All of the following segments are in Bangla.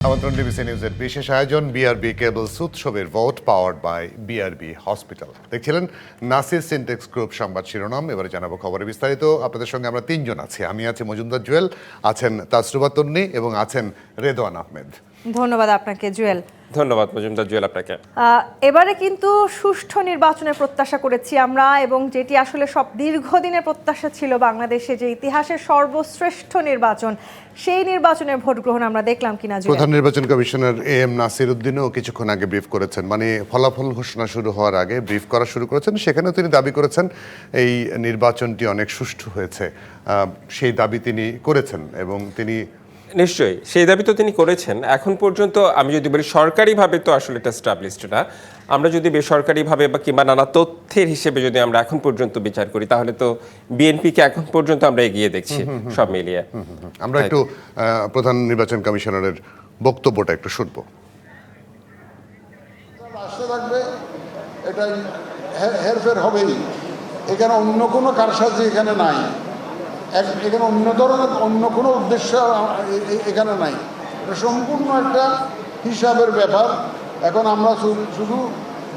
আমন্ত্রণ ডিবিসি নিউজের বিশেষ আয়োজন বিআরবি কেবলস উৎসবের vote powered by BRB hospital. দেখছিলেন নাসির সিনটেক্স গ্রুপ সংবাদ শিরোনাম। এবারে জানাবো খবরে বিস্তারিত। আপনাদের সঙ্গে আমরা তিনজন আছি। আমি আছি মজুমদার জুয়েল, আছেন তাসরুবা তন্নি এবং আছেন রেদওয়ান আহমেদ। ধন্যবাদ আপনাকে জুয়েল। ধন্যবাদ মজুমদার জুয়েল আপনাকে। এবারে কিন্তু সুষ্ঠু নির্বাচনের প্রত্যাশা করেছি আমরা, এবং যেটি আসলে সব দীর্ঘদিনের প্রত্যাশা ছিল বাংলাদেশে, যে ইতিহাসের সর্বশ্রেষ্ঠ নির্বাচন, সেই নির্বাচনের ভোট গ্রহণ আমরা দেখলাম কিনা। প্রধান নির্বাচন কমিশনার এম নাসির উদ্দিনও কিছুক্ষণ আগে ব্রিফ করেছেন, মানে ফলাফল ঘোষণা শুরু হওয়ার আগে ব্রিফ করা শুরু করেছেন। সেখানেও তিনি দাবি করেছেন এই নির্বাচনটি অনেক সুষ্ঠু হয়েছে। সেই দাবি তিনি করেছেন এবং তিনি নিশ্চয়ই সেই দাবি তো তিনি করেছেন। এখন পর্যন্ত আমি যদি বলি সরকারিভাবে তো আসলে এটা এস্টাবলিশড না। আমরা যদি বেসরকারিভাবে বা কিংবা নানা তথ্যের হিসেবে যদি আমরা এখন পর্যন্ত বিচার করি, তাহলে তো বিএনপিকে এখন পর্যন্ত আমরা এগিয়ে দেখছি সব মিলিয়ে। আমরা একটু প্রধান নির্বাচন কমিশনারের বক্তব্যটা একটু শুনবো। আসতে থাকবে, এটা হেরফের হবেই। এখানে অন্য কোনো কারসাজি এখানে নাই, এখানে অন্য ধরনের অন্য কোনো উদ্দেশ্য এখানে নাই। এটা সম্পূর্ণ একটা হিসাবের ব্যাপার। এখন আমরা শুধু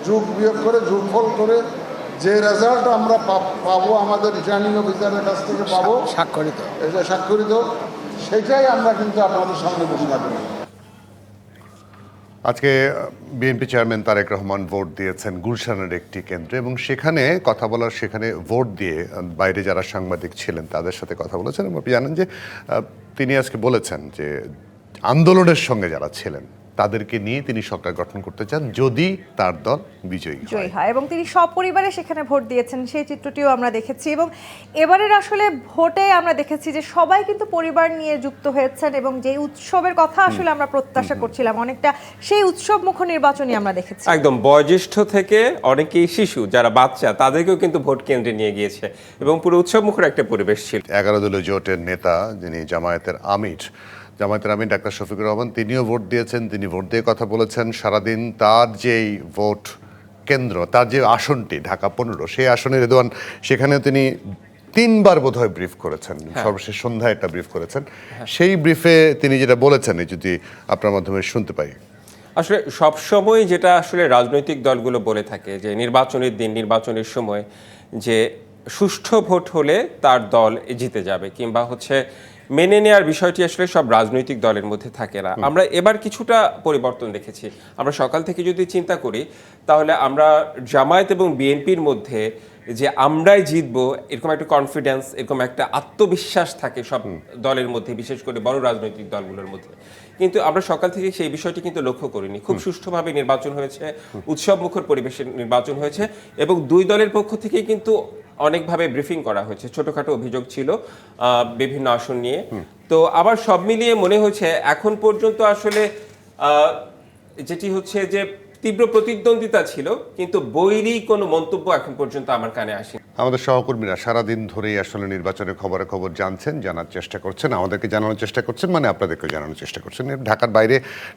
যোগ বিয়োগ করে যোগফল করে যে রেজাল্ট আমরা পাবো, আমাদের রিটার্নিং অফিসারের কাছ থেকে পাবো স্বাক্ষরিত, সেটাই আমরা কিন্তু আপনাদের সামনে ঘোষণা করি। আজকে BNP chairman Tarique Rahman vote দিয়েছেন গুলশানের একটি কেন্দ্রে, এবং সেখানে কথা বলার, সেখানে ভোট দিয়ে বাইরে যারা সাংবাদিক ছিলেন তাদের সাথে কথা বলেছেন। এবং আপনি জানেন যে তিনি আজকে বলেছেন যে আন্দোলনের সঙ্গে যারা ছিলেন তাদেরকে নিয়ে তিনি সরকার গঠন করতে চান যদি তার দল বিজয়ী হয়, এবং তিনি সপরিবারে সেখানে ভোট দিয়েছেন, সেই চিত্রটিও আমরা দেখেছি। এবং এবারের আসলে ভোটে আমরা দেখেছি যে সবাই কিন্তু পরিবার নিয়ে যুক্ত হয়েছেন, এবং যে উৎসবের কথা আসলে আমরা প্রত্যাশা করছিলাম, অনেকটা সেই উৎসবমুখ নির্বাচনই আমরা দেখেছি। একদম বয়োজ্যেষ্ঠ থেকে অনেকেই শিশু যারা বাচ্চা, তাদেরকেও কিন্তু ভোট কেন্দ্রে নিয়ে গিয়েছে এবং পুরো উৎসবমুখর একটা পরিবেশ ছিল। 11 দলীয় জোটের নেতা যিনি জামায়াতের আমির ডাক্তার শফিকুর রহমান, তিনিও ভোট দিয়েছেন। তিনি ভোট দিয়ে কথা বলেছেন। সারাদিন তার যেই ভোট কেন্দ্র, তার যে আসনটি ঢাকা 15, সেই আসনে রেদওয়ান, সেখানেও তিনি 3 বার বোধহয় ব্রিফ করেছেন। সর্বশেষ সন্ধ্যায় একটা ব্রিফ করেছেন। সেই ব্রিফে তিনি যেটা বলেছেন, যদি আপনার মাধ্যমে শুনতে পাই। আসলে সবসময় যেটা আসলে রাজনৈতিক দলগুলো বলে থাকে যে নির্বাচনের দিন, নির্বাচনের সময় যে সুষ্ঠু ভোট হলে তার দল জিতে যাবে, কিংবা হচ্ছে মেনে নেওয়ার বিষয়টি আসলে সব রাজনৈতিক দলের মধ্যে থাকে না। আমরা এবার কিছুটা পরিবর্তন দেখেছি। আমরা সকাল থেকে যদি চিন্তা করি, তাহলে আমরা জামায়াত এবং বিএনপির মধ্যে যে আমরাই জিতবো এরকম একটা কনফিডেন্স, এরকম একটা আত্মবিশ্বাস থাকে সব দলের মধ্যে, বিশেষ করে বড় রাজনৈতিক দলগুলোর মধ্যে। কিন্তু আমরা সকাল থেকে সেই বিষয়টি কিন্তু লক্ষ্য করিনি। খুব সুষ্ঠুভাবে নির্বাচন হয়েছে, উৎসবমুখর পরিবেশে নির্বাচন হয়েছে, এবং দুই দলের পক্ষ থেকেই কিন্তু অনেকভাবে ব্রিফিং করা হয়েছে। ছোটখাটো অভিযোগ ছিল বিভিন্ন আসন নিয়ে। তো আবার সব মিলিয়ে মনে হচ্ছে এখন পর্যন্ত আসলে যেটি হচ্ছে যে তীব্র প্রতিদ্বন্দ্বিতা ছিল, কিন্তু বৈরী কোনো মন্তব্য এখন পর্যন্ত আমার কানে আসে। আমাদের সহকর্মীরা সারাদিন ধরেই আসলে নির্বাচনের খবর জানছেন, জানার চেষ্টা করছেন, আমাদেরকে জানানোর চেষ্টা করছেন, মানে আপনাদেরকে জানানোর চেষ্টা করছেন। ঢাকার বাইরে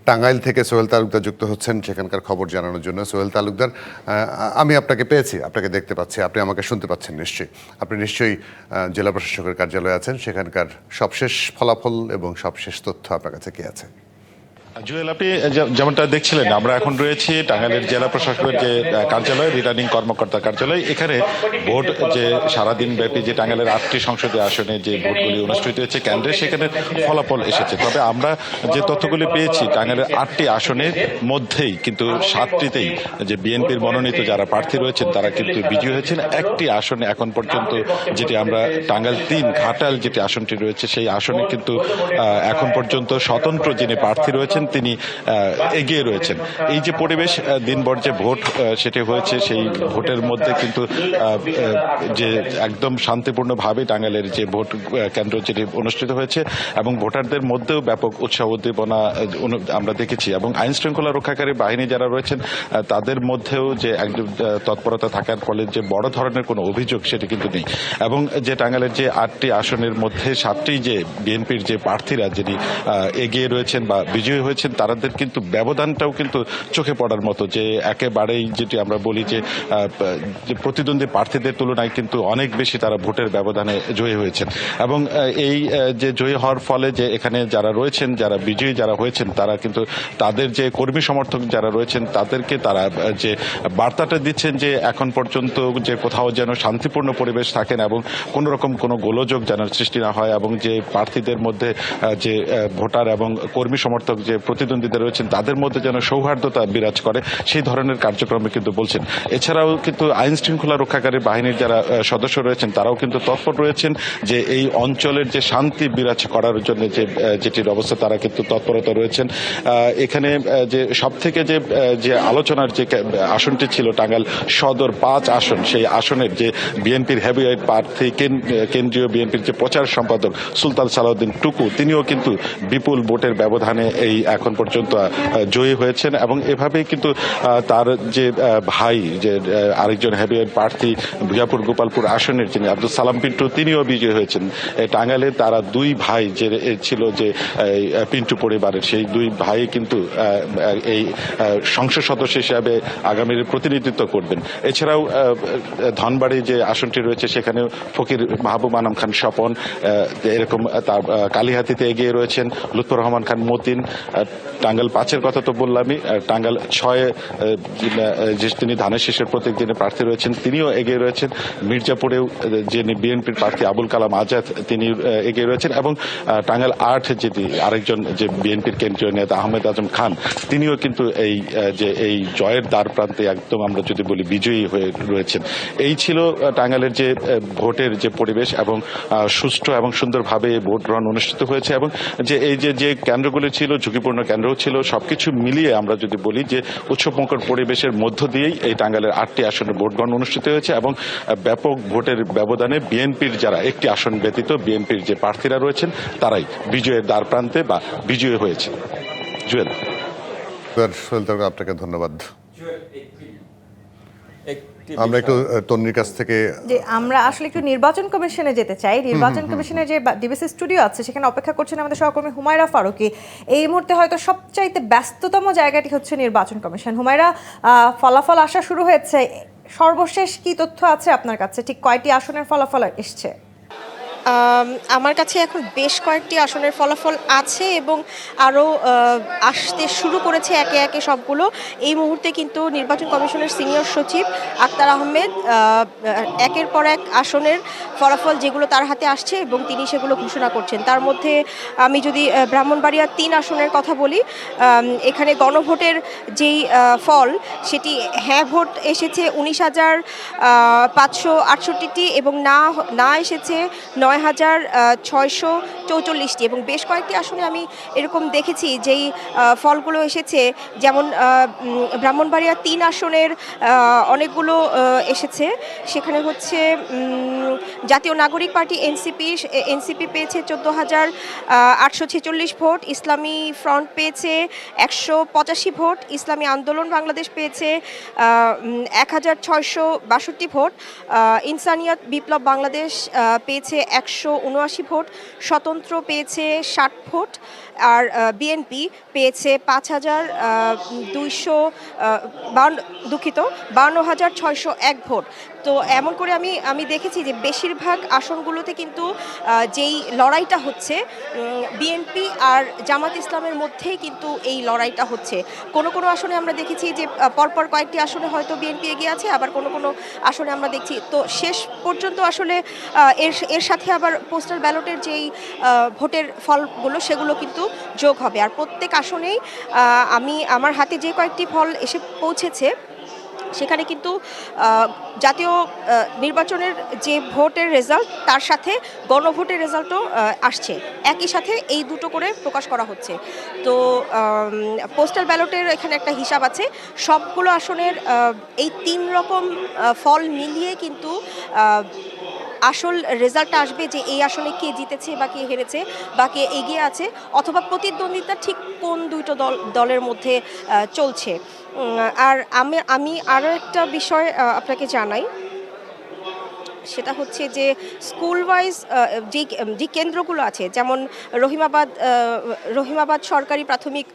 টাঙ্গাইল থেকে সোহেল তালুকদার যুক্ত হচ্ছেন সেখানকার খবর জানানোর জন্য। সোহেল তালুকদার, আমি আপনাকে পেয়েছি, আপনাকে দেখতে পাচ্ছি, আপনি আমাকে শুনতে পাচ্ছেন নিশ্চয়ই। আপনি নিশ্চয়ই জেলা প্রশাসকের কার্যালয়ে আছেন, সেখানকার সবশেষ ফলাফল এবং সবশেষ তথ্য আপনার কাছে কি আছে? জুয়েল, আপনি যেমনটা দেখছিলেন, আমরা এখন রয়েছি টাঙ্গাইলের জেলা প্রশাসকের যে কার্যালয়, রিটার্নিং কর্মকর্তার কার্যালয়। এখানে ভোট যে সারাদিন ব্যাপী যে টাঙ্গাইলের 8টি সংসদীয় আসনে যে ভোটগুলি অনুষ্ঠিত হয়েছে কেন্দ্রে, সেখানে ফলাফল এসেছে। তবে আমরা যে তথ্যগুলি পেয়েছি, টাঙ্গাইলের 8টি আসনের মধ্যেই কিন্তু 7টিতেই যে বিএনপির মনোনীত যারা প্রার্থী রয়েছেন তারা কিন্তু বিজয়ী হয়েছেন। একটি আসনে এখন পর্যন্ত, যেটি আমরা টাঙ্গাইল 3 ঘাটাল যেটি আসনটি রয়েছে, সেই আসনে কিন্তু এখন পর্যন্ত স্বতন্ত্র যিনি প্রার্থী রয়েছেন তিনি এগিয়ে রয়েছেন। এই যে পরিবেশ, দিনভর যে ভোট সেটি হয়েছে, সেই ভোটের মধ্যে কিন্তু যে একদম শান্তিপূর্ণভাবে টাঙ্গাইলের যে ভোট কেন্দ্র যেটি অনুষ্ঠিত হয়েছে, এবং ভোটারদের মধ্যেও ব্যাপক উৎসাহ উদ্দীপনা আমরা দেখেছি। এবং আইন শৃঙ্খলা রক্ষাকারী বাহিনী যারা রয়েছেন তাদের মধ্যেও যে একদম তৎপরতা থাকার ফলে যে বড় ধরনের কোনো অভিযোগ সেটি কিন্তু নেই। এবং যে টাঙ্গাইলের যে 8টি আসনের মধ্যে 7টি যে বিএনপির যে প্রার্থীরা যিনি এগিয়ে রয়েছেন বা বিজয়ী হয়েছেন, রয়েছেন তাদের কিন্তু ব্যবধানটাও কিন্তু চোখে পড়ার মতো, যে একেবারেই যেটি আমরা বলি যে প্রতিদ্বন্দ্বী প্রার্থীদের তুলনায় কিন্তু অনেক বেশি তারা ভোটের ব্যবধানে জয়ী হয়েছেন। এবং এই যে জয়ী হওয়ার ফলে যে এখানে যারা রয়েছেন, যারা বিজয়ী যারা হয়েছেন, তারা কিন্তু তাদের যে কর্মী সমর্থক যারা রয়েছেন তাদেরকে তারা যে বার্তাটা দিচ্ছেন যে এখন পর্যন্ত যে কোথাও যেন শান্তিপূর্ণ পরিবেশ থাকেন এবং কোনো রকম কোনো গোলযোগ যেন সৃষ্টি না হয়, এবং যে প্রার্থীদের মধ্যে যে ভোটার এবং কর্মী সমর্থক যে প্রতিদ্বন্দ্বীদের রয়েছেন তাদের মধ্যে যেন সৌহার্দ্যতা বিরাজ করে, সেই ধরনের কার্যক্রমে কিন্তু বলছেন। এছাড়াও কিন্তু আইন শৃঙ্খলা রক্ষাকারী বাহিনীর যারা সদস্য রয়েছেন তারাও কিন্তু তৎপর রয়েছেন যে এই অঞ্চলের যে শান্তি বিরাজ করার জন্য যেটির অবস্থা তারা কিন্তু তৎপরতা রয়েছেন। এখানে যে সব থেকে যে আলোচনার যে আসনটি ছিল টাঙ্গাইল সদর 5 আসন, সেই আসনের যে বিএনপির হেভিওয়েট প্রার্থী কেন্দ্রীয় বিএনপির যে প্রচার সম্পাদক সুলতান সালাউদ্দিন টুকু, তিনিও কিন্তু বিপুল ভোটের ব্যবধানে এই এখন পর্যন্ত জয়ী হয়েছেন। এবং এভাবেই কিন্তু তার যে ভাই, যে আরেকজন হেভিওয়েট প্রার্থী ভুয়াপুর গোপালপুর আসনের যিনি আব্দুল সালাম পিন্টু, তিনিও বিজয়ী হয়েছেন। টাঙ্গাইলে তারা দুই ভাই যে ছিল যে পিন্টু পরিবারের, সেই দুই ভাই কিন্তু এই সংসদ সদস্য হিসাবে আগামীর প্রতিনিধিত্ব করবেন। এছাড়াও ধনবাড়ি যে আসনটি রয়েছে সেখানে ফকির মাহবুব আনাম খান স্বপন এরকম তার কালীহাতিতে এগিয়ে রয়েছেন, লুৎফর রহমান খান মতিন। টাঙ্গাইল 5-এর কথা তো বললামই, টাঙ্গাইল 6 যে তিনি ধানের শীষের প্রতীক যিনি প্রার্থী রয়েছেন তিনিও এগিয়ে রয়েছেন। মির্জাপুরেও যিনি বিএনপির প্রার্থী আবুল কালাম আজাদ তিনি এগিয়ে রয়েছেন, এবং টাঙ্গাইল 8 যেটি আরেকজন যে বিএনপির কেন্দ্রীয় নেতা আহমেদ আজম খান, তিনিও কিন্তু এই জয়ের দ্বার প্রান্তে একদম আমরা যদি বলি বিজয়ী হয়ে রয়েছেন। এই ছিল টাঙ্গাইলের যে ভোটের যে পরিবেশ, এবং সুষ্ঠু এবং সুন্দরভাবে ভোট গ্রহণ অনুষ্ঠিত হয়েছে। এবং এই যে কেন্দ্রগুলি ছিল, ঝুঁকিপূর্ণ কেন্দ্র ছিল, সবকিছু মিলিয়ে আমরা যদি বলি যে উৎসবমুখর পরিবেশের মধ্য দিয়েই এই টাঙ্গাইলের 8টি আসনে ভোট গ্রহণ অনুষ্ঠিত হয়েছে। এবং ব্যাপক ভোটের ব্যবধানে বিএনপির যারা একটি আসন ব্যতীত বিএনপির যে প্রার্থীরা রয়েছেন তারাই বিজয়ের দ্বার প্রান্তে বা বিজয়ী হয়েছে। জুয়েল, আপনাকে ধন্যবাদ। আমরা একটু তন্নির কাছ থেকে যে আমরা আসলে একটু নির্বাচন কমিশনে যেতে চাই। নির্বাচন কমিশনের যে ডিবিসি স্টুডিও আছে সেখানে অপেক্ষা করছেন আমাদের সহকর্মী হুমায়রা ফারুকী। এই মুহূর্তে হয়তো সবচাইতে ব্যস্ততম জায়গাটি হচ্ছে নির্বাচন কমিশন। হুমায়রা, ফলাফল আসা শুরু হয়েছে, সর্বশেষ কি তথ্য আছে আপনার কাছে? ঠিক কয়টি আসনের ফলাফল এসছে? আমার কাছে এখন বেশ কয়েকটি আসনের ফলাফল আছে এবং আরও আসতে শুরু করেছে একে একে সবগুলো। এই মুহূর্তে কিন্তু নির্বাচন কমিশনের সিনিয়র সচিব আক্তার আহমেদ একের পর এক আসনের ফলাফল যেগুলো তার হাতে আসছে এবং তিনি সেগুলো ঘোষণা করছেন। তার মধ্যে আমি যদি ব্রাহ্মণবাড়িয়া 3 আসনের কথা বলি, এখানে গণভোটের যেই ফল সেটি হ্যাঁ ভোট এসেছে 19,568টি এবং না এসেছে 9,644টি। এবং বেশ কয়েকটি আসনে আমি এরকম দেখেছি যেই ফলগুলো এসেছে, যেমন ব্রাহ্মণবাড়িয়া 3 আসনের অনেকগুলো এসেছে। সেখানে হচ্ছে জাতীয় নাগরিক পার্টি এনসিপি পেয়েছে 14,846 ভোট, ইসলামী ফ্রন্ট পেয়েছে 185 ভোট, ইসলামী আন্দোলন বাংলাদেশ পেয়েছে 1,662 ভোট, ইনসানিয়াত বিপ্লব বাংলাদেশ পেয়েছে 179 ভোট, স্বতন্ত্র পেয়েছে 60 ভোট, আর বিএনপি পেয়েছে 52,601 ভোট। তো এমন করে আমি দেখেছি যে বেশিরভাগ আসনগুলোতে কিন্তু যেই লড়াইটা হচ্ছে বিএনপি আর জামাত ইসলামের মধ্যেই কিন্তু এই লড়াইটা হচ্ছে। কোনো আসনে আমরা দেখেছি যে পরপর কয়েকটি আসনে হয়তো বিএনপি এগিয়ে আছে, আবার কোনো আসনে আমরা দেখছি তো শেষ পর্যন্ত আসলে এর সাথে আবার পোস্টাল ব্যালটের যেই ভোটের ফলগুলো সেগুলো কিন্তু যোগ হবে। আর প্রত্যেক আসনেই আমার হাতে যে কয়েকটি ফল এসে পৌঁছেছে সেখানে কিন্তু জাতীয় নির্বাচনের যে ভোটের রেজাল্ট তার সাথে গণভোটের রেজাল্টও আসছে, একই সাথে এই দুটো করে প্রকাশ করা হচ্ছে। তো পোস্টাল ব্যালটের এখানে একটা হিসাব আছে, সবগুলো আসনের এই 3 রকম ফল মিলিয়ে কিন্তু আসল রেজাল্টটা আসবে যে এই আসনে কে জিতেছে বা কে হেরেছে বা কে এগিয়ে আছে, অথবা প্রতিদ্বন্দ্বিতা ঠিক কোন দুটো দলের মধ্যে চলছে। আর আমি আরও একটা বিষয় আপনাকে জানাই, সেটা হচ্ছে যে স্কুল ওয়াইজ যে কেন্দ্রগুলো আছে, যেমন রহিমাবাদ সরকারি প্রাথমিক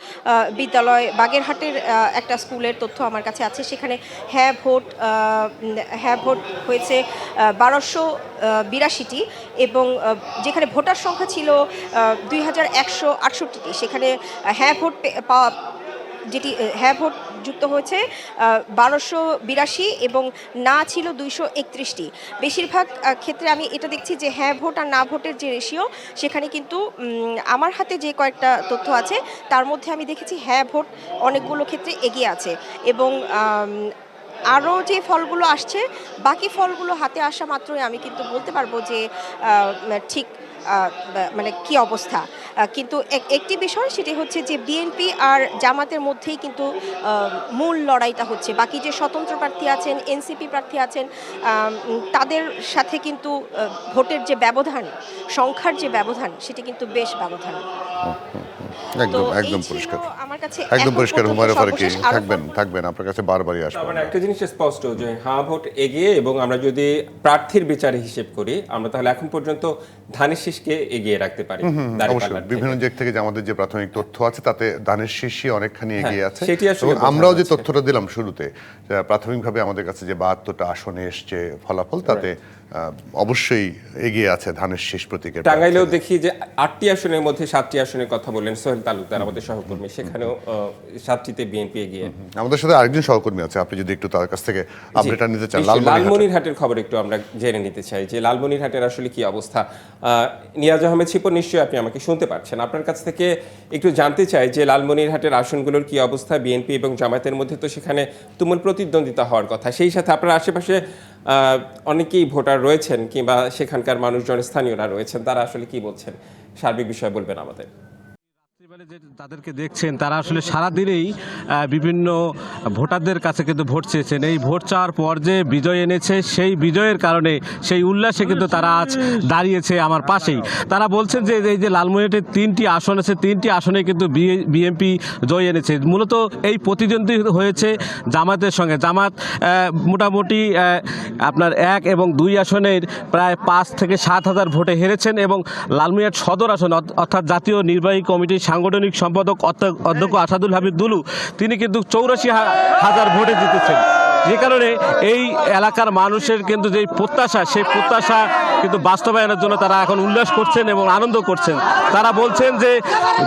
বিদ্যালয় বাগেরহাটের একটা স্কুলের তথ্য আমার কাছে আছে। সেখানে হ্যাঁ ভোট হয়েছে 1282টি এবং যেখানে ভোটার সংখ্যা ছিল 2168টি, সেখানে হ্যাঁ ভোট পাওয়া যেটি হ্যাঁ ভোট যুক্ত হয়েছে 1282 এবং না ছিল 231টি। বেশিরভাগ ক্ষেত্রে আমি এটা দেখছি যে হ্যাঁ ভোট আর না ভোটের যে রেশিও, সেখানে কিন্তু আমার হাতে যে কয়েকটা তথ্য আছে তার মধ্যে আমি দেখেছি হ্যাঁ ভোট অনেকগুলো ক্ষেত্রে এগিয়ে আছে এবং আরও যে ফলগুলো আসছে, বাকি ফলগুলো হাতে আসা মাত্রই আমি কিন্তু বলতে পারবো যে ঠিক মানে কি অবস্থা। কিন্তু একটি বিষয়, সেটি হচ্ছে যে বিএনপি আর জামাতের মধ্যেই কিন্তু মূল লড়াইটা হচ্ছে। বাকি যে স্বতন্ত্র প্রার্থী আছেন, এনসিপি প্রার্থী আছেন, তাদের সাথে কিন্তু ভোটের যে ব্যবধান, সংখ্যার যে ব্যবধান, সেটি কিন্তু বেশ ব্যবধান। একদম পরিষ্কার, আমার কাছে একদম পরিষ্কার। হুমায়ুন ফারুকী থাকবেন আপনার কাছে বারবারই আসবে। মানে একটা জিনিস স্পষ্ট যে হ্যাঁ ভোট এগিয়ে, এবং আমরা যদি প্রার্থীর বিচারে হিসেব করি, আমরা তাহলে এখন পর্যন্ত ধানের শীষকে এগিয়ে রাখতে পারি। অবশ্যই বিভিন্ন দিক থেকে যে আমাদের যে প্রাথমিক তথ্য আছে তাতে ধানের শীষই অনেকখানি এগিয়ে আছে। সেটি আসলে আমরাও যে তথ্যটা দিলাম শুরুতে, প্রাথমিকভাবে আমাদের কাছে যে 72টা আসনে এসছে ফলাফল, তাতে অবশ্যই এগিয়ে আছে ধানের শীষ প্রতীকের। টাঙ্গাইলেও দেখি যে 8টি আসনের মধ্যে 7টি আসনের কথা বললেন সোহেল তালুকদার, আমাদের সহকর্মী, সেখানেও 7টিতে বিএনপি এগিয়ে। আমাদের সাথে আরেকজন সহকর্মী আছে, আপনি যদি একটু তার কাছ থেকে আপডেটটা নিতে চান। লালমনিরহাটের খবর একটু আমরা জেনে নিতে চাই যে লালমনিরহাটের আসলে কি অবস্থা। নিয়াজ আহমেদ ছিপন, নিশ্চয়ই আপনি আমাকে শুনতে পাচ্ছেন। আপনার কাছ থেকে একটু জানতে চাই যে লালমনিরহাটের আসনগুলোর কি অবস্থা। বিএনপি এবং জামায়াতের মধ্যে তো সেখানে তুমুল প্রতিদ্বন্দ্বিতা হওয়ার কথা, সেই সাথে আপনার আশেপাশে অনেকেই ভোটার রয়েছেন কিংবা সেখানকার মানুষজন, স্থানীয়রা রয়েছেন, তারা আসলে কি বলছেন, সার্বিক বিষয় বলবেন আমাদের। তাদেরকে দেখছেন, তারা আসলে সারাদিনেই বিভিন্ন ভোটারদের কাছে কিন্তু ভোট চেয়েছেন। এই ভোট চাওয়ার পর যে বিজয় এনেছে, সেই বিজয়ের কারণে, সেই উল্লাসে কিন্তু তারা আজ দাঁড়িয়েছে আমার পাশেই। তারা বলছেন যে এই যে লালমনিরহাটের 3টি আসন আছে, 3টি আসনে কিন্তু বিএনপি জয় এনেছে। মূলত এই প্রতিদ্বন্দ্বী হয়েছে জামাতের সঙ্গে। জামাত মোটামুটি আপনার 1 এবং 2 আসনের প্রায় 5 থেকে 7 হাজার ভোটে হেরেছেন, এবং লালমনিরহাট সদর আসন অর্থাৎ জাতীয় নির্বাহী কমিটির সাংগঠনিক সম্পাদক অধ্যক্ষ আসাদুল হাবিব দুলু, তিনি কিন্তু 84,000 ভোটে জিতেছেন। যে কারণে এই এলাকার মানুষের কিন্তু যে প্রত্যাশা, সেই প্রত্যাশা কিন্তু বাস্তবায়নের জন্য তারা এখন উল্লাস করছেন এবং আনন্দ করছেন। তারা বলছেন যে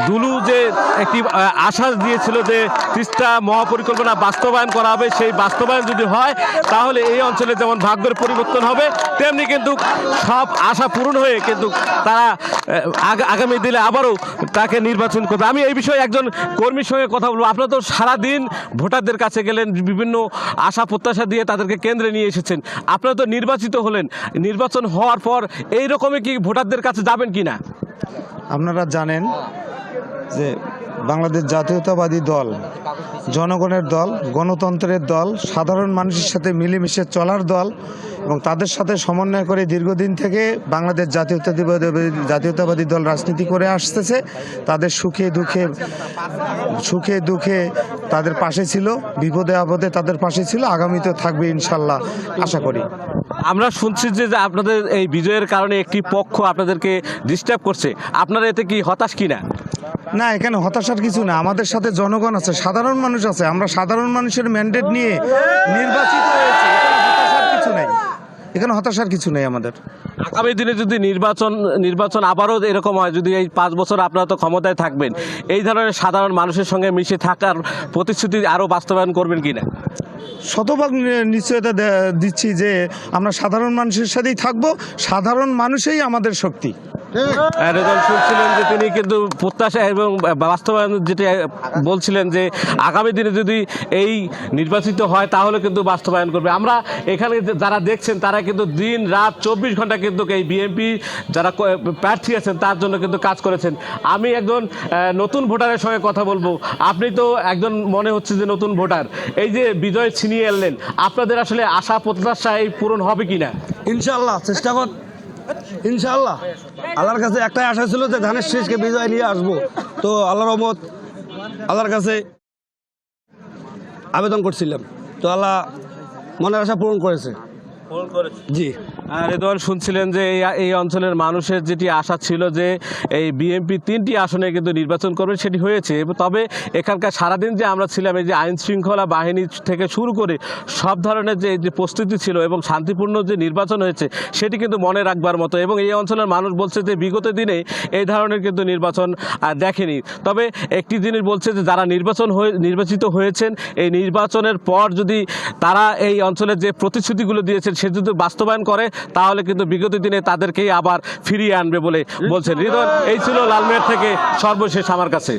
দুলু যে একটি আশ্বাস দিয়েছিল যে তিস্তা মহাপরিকল্পনা বাস্তবায়ন করা হবে, সেই বাস্তবায়ন যদি হয় তাহলে এই অঞ্চলে যেমন ভাগ্যের পরিবর্তন হবে, তেমনি কিন্তু সব আশা পূরণ হয়ে কিন্তু তারা আগামী দিনে আবারও তাকে নির্বাচন করবে। আমি এই বিষয়ে একজন কর্মীর সঙ্গে কথা বলবো। আপনারা তো সারাদিন ভোটারদের কাছে গেলেন, বিভিন্ন আশা প্রত্যাশা দিয়ে তাদেরকে কেন্দ্রে নিয়ে এসেছেন। আপনারা তো নির্বাচিত হলেন, নির্বাচন হওয়ার পর এই রকমই কি ভোটারদের কাছে যাবেন কিনা? আপনারা জানেন যে বাংলাদেশ জাতীয়তাবাদী দল জনগণের দল, গণতন্ত্রের দল, সাধারণ মানুষের সাথে মিলেমিশে চলার দল, এবং তাদের সাথে সমন্বয় করে দীর্ঘদিন থেকে বাংলাদেশ জাতীয়তাবাদী দল রাজনীতি করে আসতেছে। তাদের সুখে দুঃখে তাদের পাশে ছিল, বিপদে আপদে তাদের পাশে ছিল, আগামীতেও থাকবে ইনশাল্লাহ, আশা করি। আমরা শুনছি যে আপনাদের এই বিজয়ের কারণে একটি পক্ষ আপনাদেরকে ডিস্টার্ব করছে, আপনারা এতে কি হতাশ কিনা? না, এখানে হতাশার কিছু না। আমাদের সাথে জনগণ আছে, সাধারণ মানুষ আছে। আমরা সাধারণ মানুষের ম্যান্ডেট নিয়ে নির্বাচিত হয়েছি, এখানে হতাশার কিছু নেই আমাদের। আগামী দিনে যদি নির্বাচন আবারও এরকম হয়, যদি এই 5 বছর আপনারা তো ক্ষমতায় থাকবেন, এই ধরনের সাধারণ মানুষের সঙ্গে মিশে থাকার প্রতিশ্রুতি আরও বাস্তবায়ন করবেন কিনা? শতভাগ নিশ্চয়তা দিচ্ছি যে আমরা সাধারণ মানুষের সাথেই থাকবো, সাধারণ মানুষই আমাদের শক্তি। রেজাল্ট শুনছিলেন যে তিনি কিন্তু প্রত্যাশা এবং বাস্তবায়ন যেটা বলছিলেন যে আগামী দিনে যদি এই নির্বাচিত হয় তাহলে কিন্তু বাস্তবায়ন করবে। আমরা এখানে যারা দেখছেন তারা কিন্তু দিন রাত 24 ঘন্টা কিন্তু এই বিএনপি যারা প্রার্থী আছেন তার জন্য কিন্তু কাজ করেছেন। আমি একজন নতুন ভোটারের সঙ্গে কথা বলবো। আপনি তো একজন মনে হচ্ছে যে নতুন ভোটার, এই যে বিজয় ছিনিয়ে আনলেন, আপনাদের আসলে আশা প্রত্যাশা এই পূরণ হবে কিনা? ইনশাআল্লাহ চেষ্টা কর, ইনশাআল্লাহ। আল্লাহর কাছে একটাই আশা ছিল যে ধানের শীষকে বিজয় নিয়ে আসবো। তো আল্লাহর রহমত, আল্লাহর কাছে আবেদন করছিলাম, তো আল্লাহ মনের আশা পূরণ করেছে। জি রেদওয়ান, শুনছিলেন যে এই অঞ্চলের মানুষের যেটি আশা ছিল যে এই বিএনপি 3টি আসনে কিন্তু নির্বাচন করবে, সেটি হয়েছে। তবে এখানকার সারাদিন যে আমরা ছিলাম, এই যে আইন শৃঙ্খলা বাহিনী থেকে শুরু করে সব ধরনের যে প্রস্তুতি ছিল এবং শান্তিপূর্ণ যে নির্বাচন হয়েছে সেটি কিন্তু মনে রাখবার মতো। এবং এই অঞ্চলের মানুষ বলছে যে বিগত দিনে এই ধরনের কিন্তু নির্বাচন দেখেনি। তবে একটি জিনিস বলছে যে যারা নির্বাচিত হয়েছেন, এই নির্বাচনের পর যদি তারা এই অঞ্চলের যে প্রতিশ্রুতিগুলো দিয়েছেন সে যদি বাস্তবায়ন করে তাহলে কিন্তু বিগত দিনে তাদেরকেই আবার ফিরিয়ে আনবে বলে বলছেন। হৃদয়, এই ছিল লালমেট থেকে সর্বশেষ আমার কাছে।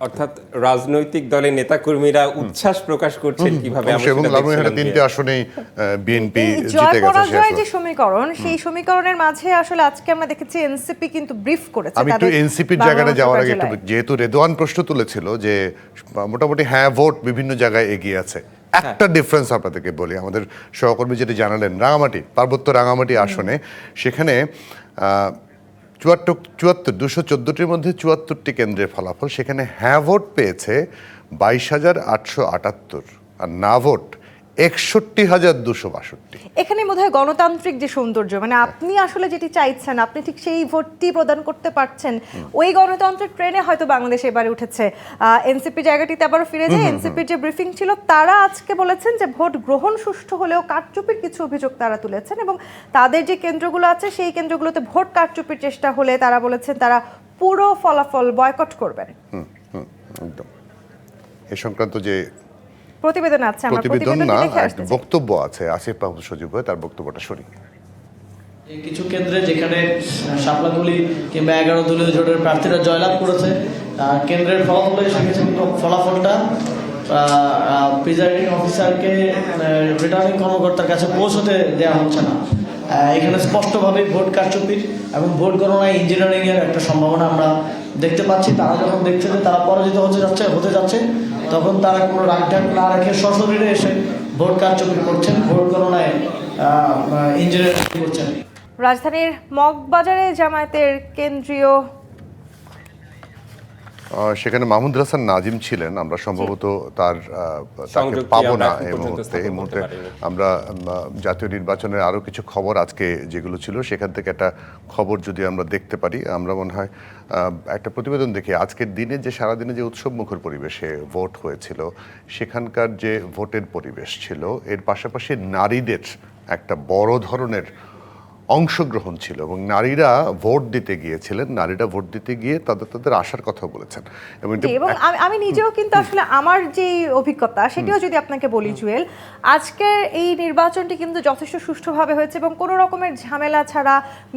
অর্থাৎ রাজনৈতিক দলের নেতাকর্মীরা উচ্ছ্বাস প্রকাশ করছেন কিভাবে আমরা এবং সেটা লালমনিরহাটে দেখছিলাম 3টে আসনেই বিএনপি এই জিতে জয় গেছে। পরাজয়ের যে সমীকরণ, সেই সমীকরণের মাঝে আসলে আজকে আমরা দেখেছি এনসিপি কিন্তু ব্রিফ করেছে। আমি একটু তাদের এনসিপির বাংলা জায়গাটা যাওয়ার আগে জেলায়। একটু, যেহেতু রেদওয়ান প্রশ্ন তুলেছিল যে মোটামুটি হ্যাঁ ভোট বিভিন্ন জায়গায় এগিয়ে আছে, একটা ডিফারেন্স আপনাদেরকে বলি। আমাদের সহকর্মী যেটি জানালেন, রাঙামাটি, পার্বত্য রাঙামাটি আসনে সেখানে 214টির মধ্যে 74টি কেন্দ্রের ফলাফল, সেখানে হ্যাঁ ভোট পেয়েছে 22,878 আর না ভোট 61,262। এখানে বোধহয় গণতান্ত্রিক যে সৌন্দর্য, মানে আপনি আসলে যেটি চাইছেন আপনি ঠিক সেই ভোটটি প্রদান করতে পারছেন, ওই গণতন্ত্রের ট্রেনে হয়তো বাংলাদেশ এবারে উঠেছে। এনসিপি জায়গাটিতে আবারও ফিরে যায়। এনসিপির যে ব্রিফিং ছিল, তারা আজকে বলেছেন যে ভোট গ্রহণ সুষ্ঠু হলেও কারচুপির কিছু অভিযোগ তারা তুলেছেন এবং তাদের যে কেন্দ্রগুলো আছে সেই কেন্দ্রগুলোতে ভোট কারচুপির চেষ্টা হলে তারা বলেছেন তারা পুরো ফলাফল বয়কট করবেন। একদম এ সংক্রান্ত যে প্রতিবেদন আছে, আমরা প্রতিবেদন না, প্রতিবেদনটি দেখে একটা আসতে চাই। বক্তব্য আছে আসিফ মাহমুদ সজীব ভাই, তার বক্তব্যটা শুনি। কিছু কেন্দ্রে যেখানে শাপলাগুলি কিংবা 11 দলীয় জোটের প্রার্থীরা জয়লাভ করেছে, কেন্দ্রের ফলাফলে এসে গেছে, কিন্তু ফলাফলটা প্রিজাইডিং অফিসারকে রিটার্নিং কর্মকর্তার কাছে পৌঁছতে দেওয়া হচ্ছে না। এখানে স্পষ্টভাবে ভোট কারচুপির এবং ভোট গণনায় ইঞ্জিনিয়ারিং এর একটা সম্ভাবনা আমরা দেখতে পাচ্ছি। তারা যখন দেখছে যে তারা পরাজিত হতে যাচ্ছে তখন তারা কোনো রাগঢাক না রেখে সশরীরে এসে ভোট কারচুপি করছেন, ভোট গণনায় ইঞ্জিনিয়ারিং করছেন। রাজধানীর মগবাজারে জামায়াতের কেন্দ্রীয় সেখানে মাহমুদ হাসান নাজিম ছিলেন। আমরা সম্ভবত তাকে সংযোগটি পাবো আমরা না এখন এই পর্যন্ত মুহূর্তে। এই স্থাপন মুহূর্তে করতে পারিনি। আমরা জাতীয় নির্বাচনের আরও কিছু খবর আজকে যেগুলো ছিল সেখান থেকে একটা খবর যদি আমরা দেখতে পারি, আমরা মনে হয় একটা প্রতিবেদন দেখি আজকের দিনে যে সারাদিনে যে উৎসবমুখর পরিবেশে ভোট হয়েছিল, সেখানকার যে ভোটের পরিবেশ ছিল, এর পাশাপাশি নারীদের একটা বড় ধরনের অংশগ্রহণ ছিল এবং নারীরা ভোট দিতে গিয়েছিলেন। নারীরা ভোট দিতে গিয়ে তাদের আশার কথা বলেছেন। এবং জি, এবং আমি নিজেও কিন্তু আসলে আমার যে অভিজ্ঞতা সেটিও যদি আপনাকে বলি জুয়েল, আজকের এই নির্বাচনটি কিন্তু যথেষ্ট সুষ্ঠুভাবে হয়েছে এবং কোনো রকমের ঝামেলা ছাড়া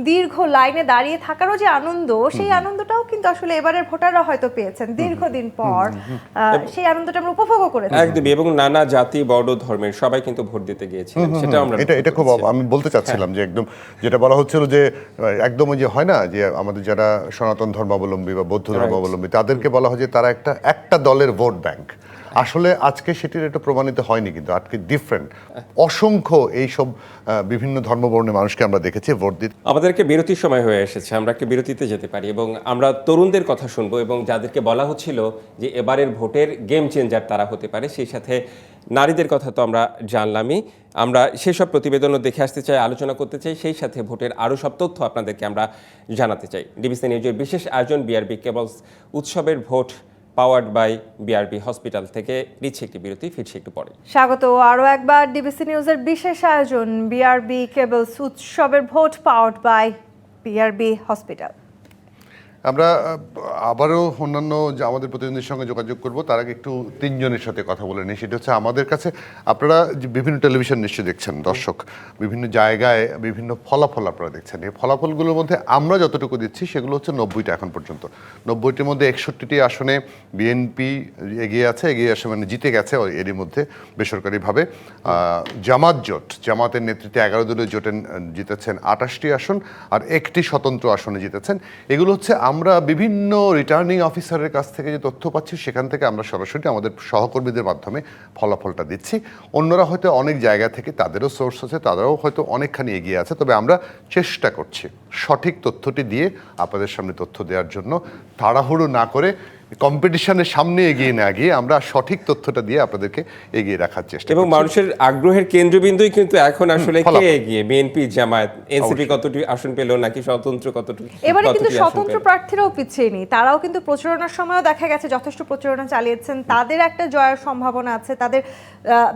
দীর্ঘ লাইনে দাঁড়িয়ে থাকারও যে আনন্দ, সেই আনন্দটাও কিন্তু আসলে এবারের ভোটাররা হয়তো পেয়েছেন দীর্ঘদিন পর। সেই আনন্দটা আমরা উপভোগও করেছি একদমই। এবং নানা জাতি, বড় ধর্মের সবাই কিন্তু ভোট দিতে গিয়েছিলেন, সেটা আমরা এটা খুব আমি বলতে চাচ্ছিলাম যে একদম যেটা বলা হচ্ছিল যে একদম ওই যে হয় না যে আমাদের যারা সনাতন ধর্মাবলম্বী বা বৌদ্ধ ধর্মাবলম্বী তাদেরকে বলা হয় যে তারা একটা দলের ভোট ব্যাংক। আসলে আজকে সেটির এটা প্রমাণিত হয়নি, কিন্তু আজকে ডিফারেন্ট অসংখ্য এইসব বিভিন্ন ধর্মবর্ণের মানুষকে আমরা দেখেছি ভোট দিতে। আমাদেরকে বিরতির সময় হয়ে এসেছে, আমরা একটা বিরতিতে যেতে পারি এবং আমরা তরুণদের কথা শুনবো এবং যাদেরকে বলা হচ্ছিল যে এবারের ভোটের গেম চেঞ্জার তারা হতে পারে, সেই সাথে নারীদের কথা তো আমরা জানলামই। আমরা সেসব প্রতিবেদনও দেখে আসতে চাই, আলোচনা করতে চাই, সেই সাথে ভোটের আরও সব তথ্য আপনাদেরকে আমরা জানাতে চাই। ডিবিসি নিউজের বিশেষ আয়োজন বিআরবি কেবলস উৎসবের vote powered by BRB hospital থেকে নিচ্ছে একটি বিরতি, ফিরছে একটু পরে। স্বাগত আরও একবার ডিবিসি নিউজের বিশেষ আয়োজন বিআরবি কেবলস উৎসবের vote powered by BRB hospital. আমরা আবারও অন্যান্য যে আমাদের প্রতিনিধির সঙ্গে যোগাযোগ করব, তার আগে একটু তিনজনের সাথে কথা বলে নিই। সেটা হচ্ছে আমাদের কাছে আপনারা যে বিভিন্ন টেলিভিশন নিশ্চয়ই দেখছেন দর্শক, বিভিন্ন জায়গায় বিভিন্ন ফলাফল আপনারা দেখছেন। এই ফলাফলগুলোর মধ্যে আমরা যতটুকু দিচ্ছি সেগুলো হচ্ছে 90টা এখন পর্যন্ত। 90টির মধ্যে 61টি আসনে বিএনপি এগিয়ে আসে, মানে জিতে গেছে এরই মধ্যে বেসরকারিভাবে। জামাতের নেতৃত্বে 11 দলীয় জোটে জিতেছেন 28টি আসন আর একটি স্বতন্ত্র আসনে জিতেছেন। এগুলো হচ্ছে আমরা বিভিন্ন রিটার্নিং অফিসারের কাছ থেকে যে তথ্য পাচ্ছি সেখান থেকে আমরা সরাসরি আমাদের সহকর্মীদের মাধ্যমে ফলাফলটা দিচ্ছি। অন্যরা হয়তো অনেক জায়গা থেকে তাদেরও সোর্স আছে, তারাও হয়তো অনেকখানি এগিয়ে আছে, তবে আমরা চেষ্টা করছি সঠিক তথ্যটি দিয়ে আপনাদের সামনে তথ্য দেওয়ার জন্য, তাড়াহুড়ো না করে কম্পিটিশনের সামনে এগিয়ে না গিয়ে আমরা সঠিক তথ্যটা দিয়ে আপনাদেরকে এগিয়ে রাখার চেষ্টা এবং করছি। মানুষের আগ্রহের কেন্দ্রবিন্দুই কিন্তু এখন আসলে কে ফলাফল। এগিয়ে, বিএনপি, জামায়াত, এনসিপি কতটি আসন পেল নাকি স্বতন্ত্র কতটি এবারে কিন্তু কতটি আসন স্বতন্ত্র পেল? প্রার্থীরাও পিছিয়ে নেই, তারাও কিন্তু প্রচারণার সময়ও দেখা গেছে যথেষ্ট প্রচারণা চালিয়েছেন, তাদের একটা জয়ের সম্ভাবনা আছে। তাদের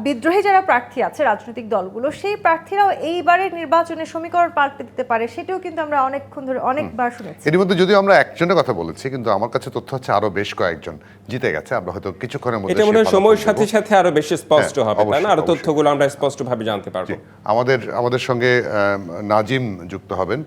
বিদ্রোহী যারা প্রার্থী আছে রাজনৈতিক দলগুলো, সেই প্রার্থীরাও এইবারের নির্বাচনে সমীকরণ পাল্টে দিতে পারে, সেটাও কিন্তু আমরা অনেকক্ষণ ধরে অনেকবার শুনেছি। এর মধ্যে যদিও আমরা একজনের কথা বলেছি, কিন্তু আমার কাছে তথ্য হচ্ছে আরো বেশ কয়েকজন জিতে গেছে। আমরা হয়তো কিছুক্ষণের মধ্যে এটা মনে হয় সেই সময়ের ফলাফল সাথে দেব। সাথে আরো বেশি স্পষ্ট হ্যাঁ, হবে, তাই না? অবশ্যই, আরো অবশ্যই। তথ্যগুলো আমরা স্পষ্টভাবে জানতে পারবো। আমাদের আমাদের সঙ্গে নাজিম যুক্ত হবেন।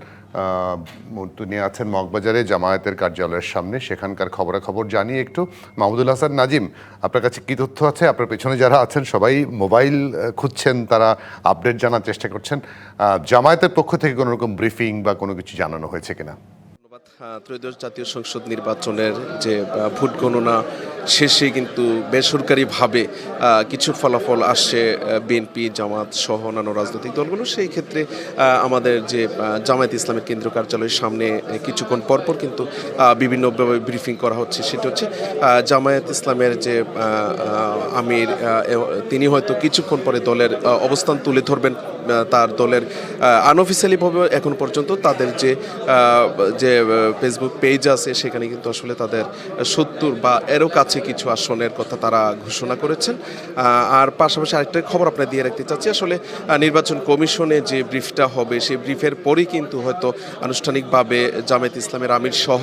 তিনি আছেন মগবাজারে জামায়াতের কার্যালয়ের সামনে, সেখানকার খবরাখবর জানিয়ে একটু মাহমুদুল হাসান। নাজিম, আপনার কাছে কি তথ্য আছে? আপনার পেছনে যারা আছেন সবাই মোবাইল খুঁজছেন, তারা আপডেট জানার চেষ্টা করছেন। জামায়াতের পক্ষ থেকে কোনো রকম ব্রিফিং বা কোনো কিছু জানানো হয়েছে কিনা? ত্রয়োদশ জাতীয় সংসদ নির্বাচনের যে ভোট গণনা শেষে কিন্তু বেসরকারিভাবে কিছু ফলাফল আসছে বিএনপি, জামাত সহ অন্যান্য রাজনৈতিক দলগুলো। সেই ক্ষেত্রে আমাদের যে জামায়াত ইসলামের কেন্দ্রীয় কার্যালয়ের সামনে কিছুক্ষণ পরপর কিন্তু বিভিন্নভাবে ব্রিফিং করা হচ্ছে। সেটা হচ্ছে জামায়াত ইসলামের যে আমির, তিনি হয়তো কিছুক্ষণ পরে দলের অবস্থান তুলে ধরবেন। তার দলের আনঅফিসিয়ালিভাবে এখন পর্যন্ত তাদের যে ফেসবুক পেজ আছে, সেখানে কিন্তু আসলে তাদের 70 বা এরও কাছে কিছু আসনের কথা তারা ঘোষণা করেছেন। আর পাশাপাশি আরেকটা খবর আপনার দিয়ে রাখতে চাচ্ছি, আসলে নির্বাচন কমিশনে যে ব্রিফটা হবে, সেই ব্রিফের পরেই কিন্তু হয়তো আনুষ্ঠানিকভাবে জামায়াত ইসলামের আমির সহ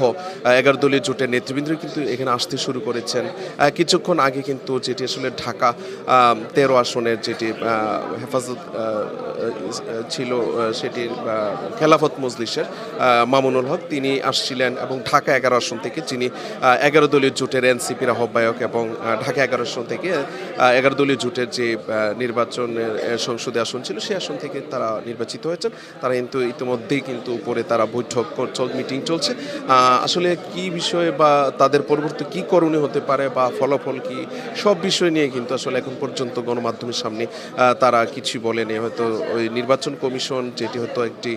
11 দলীয় জোটের নেতৃবৃন্দ কিন্তু এখানে আসতে শুরু করেছেন। কিছুক্ষণ আগে কিন্তু যেটি আসলে ঢাকা 13 আসনের যেটি হেফাজত ছিল, সেটির খেলাফত মজলিসের মামুনুল হক তিনি আসছিলেন, এবং ঢাকা 11 আসন থেকে যিনি 11 দলীয় জোটের এনসিপির আহ্বায়ক, এবং ঢাকা 11 আসন থেকে 11 দলীয় জোটের যে নির্বাচনের সংসদে আসন ছিল, সেই আসন থেকে তারা নির্বাচিত হয়েছেন। তারা কিন্তু ইতিমধ্যেই কিন্তু উপরে তারা বৈঠক মিটিং চলছে। আসলে কি বিষয়ে বা তাদের পরবর্তী কি করণীয় হতে পারে বা ফলাফল কি, সব বিষয় নিয়ে কিন্তু আসলে এখন পর্যন্ত গণমাধ্যমের সামনে তারা কিছু বলেনি। হয়তো ওই নির্বাচন কমিশন যেটি হয়তো একটি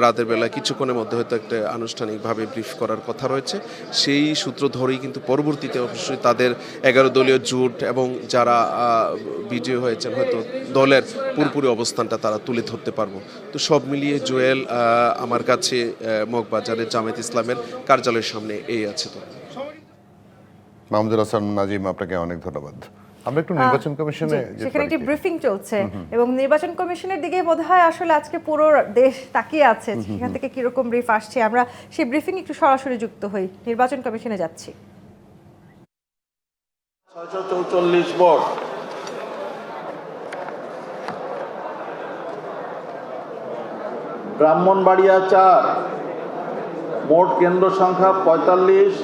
রাতের বেলা কিছুক্ষণের মধ্যে হয়তো একটা আনুষ্ঠানিকভাবে ব্রিফ করার কথা রয়েছে, সেই সূত্র ধরেই কিন্তু পরবর্তীতে অবশ্যই তাদের 11 দলীয় জোট এবং যারা বিজয়ী হয়েছেন হয়তো দলের পুরোপুরি অবস্থানটা তারা তুলে ধরতে পারবো। তো সব মিলিয়ে জুয়েল, আমার কাছে মগবাজারের জামায়াত ইসলামের কার্যালয়ের সামনে এই আছে। তো মাহমুদুল হাসান, নাজিম, আপনাকে অনেক ধন্যবাদ। আমরা একটু নির্বাচন কমিশনে সেখানে একটি ব্রিফিং চলছে, এবং নির্বাচন কমিশনের দিকে বোধহয় আসলে আজকে পুরো দেশ তাকিয়ে আছে সেখান থেকে কিরকম ব্রিফ আসছে। আমরা সেই ব্রিফিং একটু সরাসরি যুক্ত হই, নির্বাচন কমিশনে যাচ্ছি। 644 ভোট, ব্রাহ্মণবাড়িয়া 4, মোট কেন্দ্র সংখ্যা 45,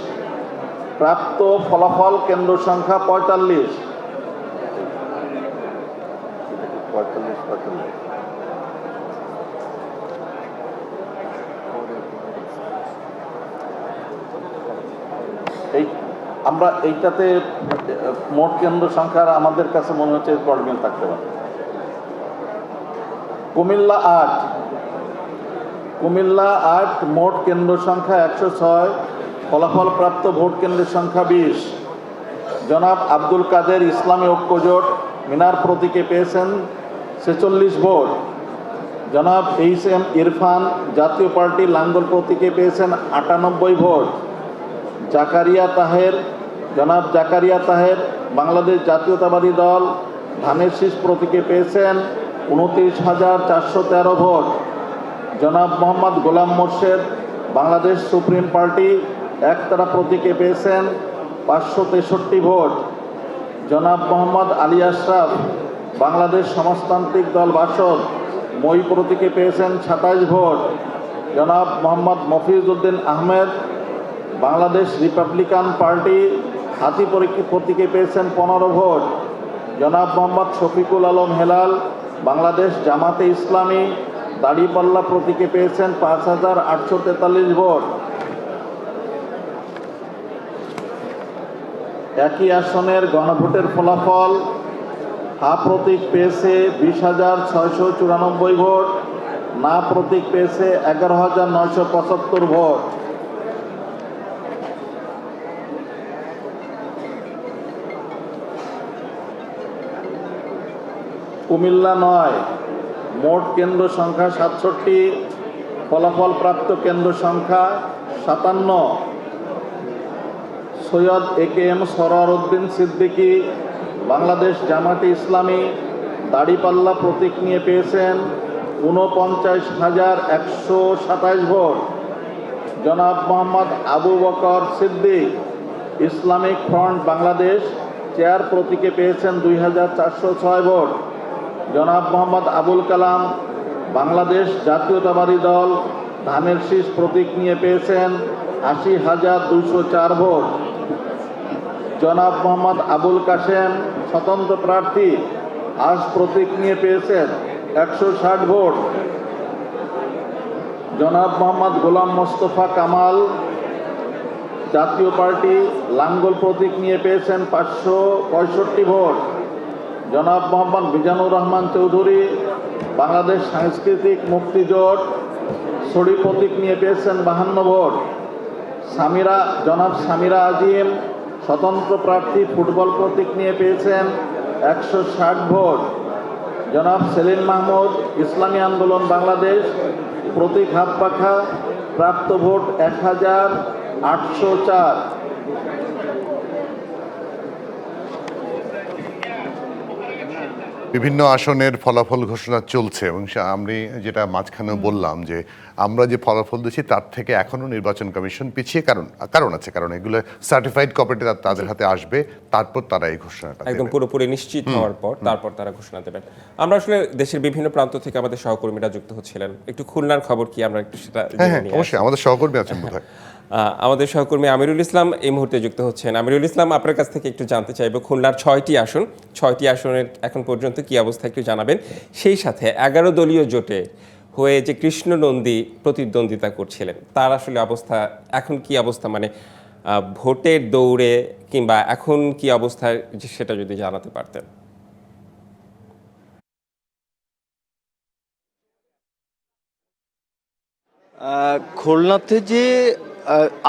প্রাপ্ত ফলাফল কেন্দ্র সংখ্যা 45। আমরা এইটাতে মোট কেন্দ্র সংখ্যার আমাদের কাছে মনে হচ্ছে প্রবলেম থাকতে পারে। কুমিল্লা 8, মোট কেন্দ্র সংখ্যা 106, ফলাফল প্রাপ্ত ভোট কেন্দ্রের সংখ্যা 20। জনাব আব্দুল কাদের ইসলামী ঐক্যজোট মিনার প্রতীকে পেয়েছেন 46 ভোট। জনাব HM ইরফান জাতীয় পার্টি লাঙ্গল প্রতীকে পেয়েছেন 98 ভোট। জনাব জাকারিয়া তাহের বাংলাদেশ জাতীয়তাবাদী দল ধানের শীষ প্রতীকে পেয়েছেন 29,413 ভোট। জনাব মোহাম্মদ গোলাম মোর্শেদ বাংলাদেশ সুপ্রিম পার্টি একতারা প্রতীকে পেয়েছেন 563 ভোট। জনাব মোহাম্মদ আলী আশরাফ বাংলাদেশ সমাজতান্ত্রিক দল বাসদ মই প্রতীকে পেয়েছেন 27 ভোট। জনাব মোহাম্মদ মফিজউদ্দিন আহমেদ বাংলাদেশ রিপাবলিকান পার্টি হাতি প্রতীকে পেয়েছেন 15 ভোট। জনাব মোহাম্মদ শফিকুল আলম হেলাল বাংলাদেশ জামাতে ইসলামী দাড়িপাল্লা প্রতীকে পেয়েছেন 5,843 ভোট। একই আসনের গণভোটের ফলাফল: হা প্রতীক পেয়েছে 20,694 ভোট, না প্রতীক পেয়েছে 11,975 ভোট। কুমিল্লা 9, মোট কেন্দ্র সংখ্যা 67, ফলাফল প্রাপ্ত কেন্দ্র সংখ্যা 57। সৈয়দ AKM সরোয়ার উদ্দিন সিদ্দিকী, বাংলাদেশ জামাতে ইসলামী, দাড়িপাল্লা প্রতীক নিয়ে পেয়েছেন 49,127 ভোট। জনাব Mohammad Abu Bakar Siddique, Islamic front Bangladesh, chair প্রতীকে পেয়েছেন 2,406 ভোট। জনাব মোহাম্মদ আবুল কালাম, বাংলাদেশ জাতীয়তাবাদী দল, ধানের শীষ প্রতীক নিয়ে পেয়েছেন 80,204 ভোট। জনাব মোহাম্মদ আবুল কাশেম, স্বতন্ত্র প্রার্থী, আজ প্রতীক নিয়ে পেয়েছেন 160 ভোট। জনাব মোহাম্মদ গোলাম মোস্তফা কামাল, জাতীয় পার্টি, লাঙ্গল প্রতীক নিয়ে পেয়েছেন 565 ভোট। জনাব মোহাম্মদ মিজানুর রহমান চৌধুরী, বাংলাদেশ সাংস্কৃতিক মুক্তি জোট, ছড়ি প্রতীক নিয়ে পেয়েছেন 52 ভোট। জনাব সামিরা আজিম, স্বতন্ত্র প্রার্থী, ফুটবল প্রতীক নিয়ে পেয়েছেন 160 ভোট। জনাব সেলিম মাহমুদ, ইসলামী আন্দোলন বাংলাদেশ, প্রতীক হাত পাখা, প্রাপ্ত ভোট 1,804। বিভিন্ন আসনের ফলাফল ঘোষণা চলছে এবং আমি যেটা মাঝখানে বললাম যে আমরা যে ফলাফল দিচ্ছি তার থেকে এখনও নির্বাচন কমিশন পিছিয়ে, কারণ আছে, কারণ এগুলো সার্টিফাইড কপিটি তাদের হাতে আসবে, তারপর তারা এই ঘোষণাটা একদম পুরোপুরি নিশ্চিত হওয়ার পর তারপর তারা ঘোষণা দেবেন। আমরা আসলে দেশের বিভিন্ন প্রান্ত থেকে আমাদের সহকর্মীরা যুক্ত হচ্ছিলেন। একটু খুলনার খবর কি আমরা একটু সেটা হ্যাঁ অবশ্যই আমাদের সহকর্মী আছেন বোধহয়। আমাদের সহকর্মী আমিরুল ইসলাম এই মুহূর্তে যুক্ত হচ্ছেন। আমিরুল ইসলাম, আপনার কাছ থেকে একটু জানতে চাইবো খুলনার 6টি আসনের এখন পর্যন্ত কি অবস্থা একটু জানাবেন। সেই সাথে 11 দলীয় জোটে হয়ে যে কৃষ্ণ নন্দী প্রতিদ্বন্দ্বিতা করছিলেন তার আসলে অবস্থা এখন কি অবস্থা, মানে ভোটের দৌড়ে কিংবা এখন কি অবস্থা সেটা যদি জানাতে পারতেন। খুলনাতে যে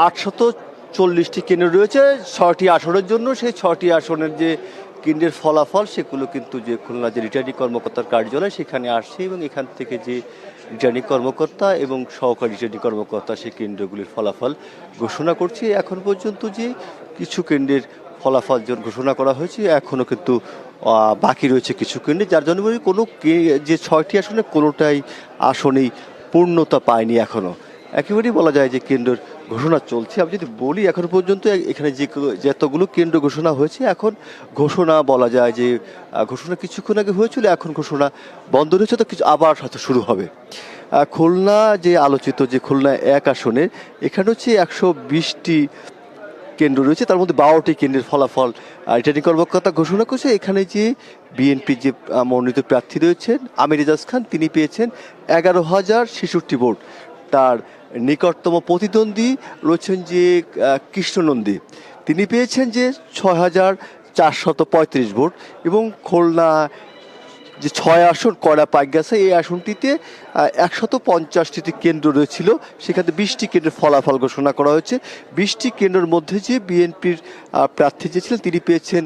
840টি কেন্দ্র রয়েছে 6টি আসনের জন্য, সেই 6টি আসনের যে কেন্দ্রের ফলাফল সেগুলো কিন্তু যে খুলনা যে রিটার্নিং কর্মকর্তার কার্যালয় সেখানে আসছে এবং এখান থেকে যে রিটার্নিং কর্মকর্তা এবং সহকারী রিটার্নিং কর্মকর্তা সেই কেন্দ্রগুলির ফলাফল ঘোষণা করছে। এখন পর্যন্ত যে কিছু কেন্দ্রের ফলাফল ঘোষণা করা হয়েছে, এখনও কিন্তু বাকি রয়েছে কিছু কেন্দ্রে, যার জন্য কোনো যে 6টি আসনে কোনোটাই আসনেই পূর্ণতা পায়নি এখনও। একেবারেই বলা যায় যে কেন্দ্রের ঘোষণা চলছে। আমি যদি বলি এখন পর্যন্ত এখানে যতগুলো কেন্দ্র ঘোষণা হয়েছে, এখন ঘোষণা বলা যায় যে ঘোষণা কিছুক্ষণ আগে হয়েছিল, এখন ঘোষণা বন্ধ রয়েছে, তো কিছু আবার হয়তো শুরু হবে। খুলনা যে আলোচিত যে খুলনা 1 আসনের এখানে হচ্ছে 120টি কেন্দ্র রয়েছে, তার মধ্যে 12টি কেন্দ্রের ফলাফল রিটার্নিং কর্মকর্তা ঘোষণা করছে। এখানে যে বিএনপি যে মনোনীত প্রার্থী রয়েছেন আমির এজাজ খান, তিনি পেয়েছেন 11,066 ভোট। তার নিকটতম প্রতিদ্বন্দ্বী রয়েছেন যে কৃষ্ণনন্দী, তিনি পেয়েছেন যে 6,435 ভোট। এবং খুলনা যে 6 আসন কয়রা পাইগাছা, এই আসনটিতে 150টি কেন্দ্র রয়েছিল, সেখানে 20টি কেন্দ্রের ফলাফল ঘোষণা করা হয়েছে। 20টি কেন্দ্রের মধ্যে যে বিএনপির প্রার্থী যে ছিলেন তিনি পেয়েছেন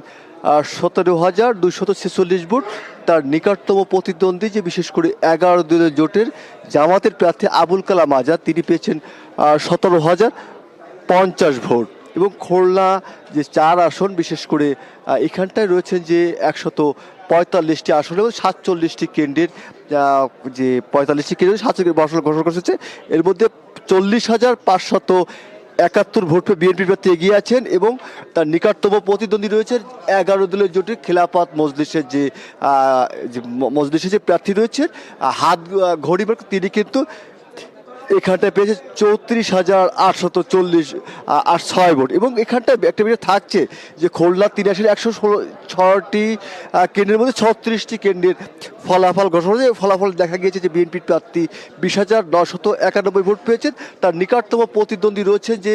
17,246 ভোট। তার নিকটতম প্রতিদ্বন্দ্বী যে বিশেষ করে 11 দলীয় জোটের জামাতের প্রার্থী আবুল কালাম আজাদ, তিনি পেয়েছেন 17,050 ভোট। এবং খুলনা যে 4 আসন, বিশেষ করে এখানটায় রয়েছেন যে 145টি আসন এবং 47টি কেন্দ্রের যে 45টি কেন্দ্র 47 ঘোষণা করেছে। এর মধ্যে 40,571 ভোট পেয়ে বিএনপি প্রার্থী এগিয়ে আছেন এবং তার নিকটতম প্রতিদ্বন্দ্বী রয়েছে 11 দলীয় জোটের খেলাফত মজলিসের যে প্রার্থী রয়েছেন হাত ঘড়ি, তিনি কিন্তু এখানটায় পেয়েছে 34,846 ভোট। এবং এখানটায় একটা বিষয় থাকছে যে খুলনা 3 আসনে 116টি কেন্দ্রের মধ্যে 36টি কেন্দ্রের ফলাফল ঘোষণা হয়েছে। ফলাফল দেখা গিয়েছে যে বিএনপির প্রার্থী 20,991 ভোট পেয়েছেন। তার নিকটতম প্রতিদ্বন্দ্বী রয়েছে যে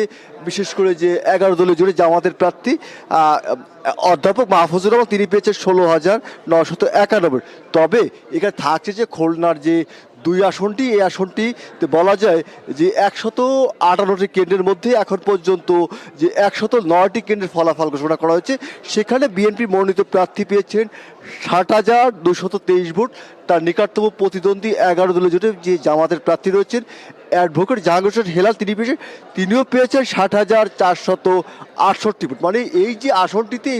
বিশেষ করে যে 11 দলীয় জুড়ে জামাতের প্রার্থী অধ্যাপক মাহফুজুর রহমান, তিনি পেয়েছেন 16,991। তবে এখানে থাকছে যে খুলনার যে 2 আসনটি, এই আসনটি বলা যায় যে 158টি কেন্দ্রের মধ্যে এখন পর্যন্ত যে 109টি কেন্দ্রের ফলাফল ঘোষণা করা হয়েছে, সেখানে বিএনপি মনোনীত প্রার্থী পেয়েছেন 60,223 ভোট। তার নিকটতম প্রতিদ্বন্দ্বী 11 দলীয় জোটে যে জামাতের প্রার্থী রয়েছেন অ্যাডভোকেট জাহাঙ্গীর হোসেন হেলাল, তিনিও পেয়েছেন 60,468 ভোট। মানে এই যে আসনটিতে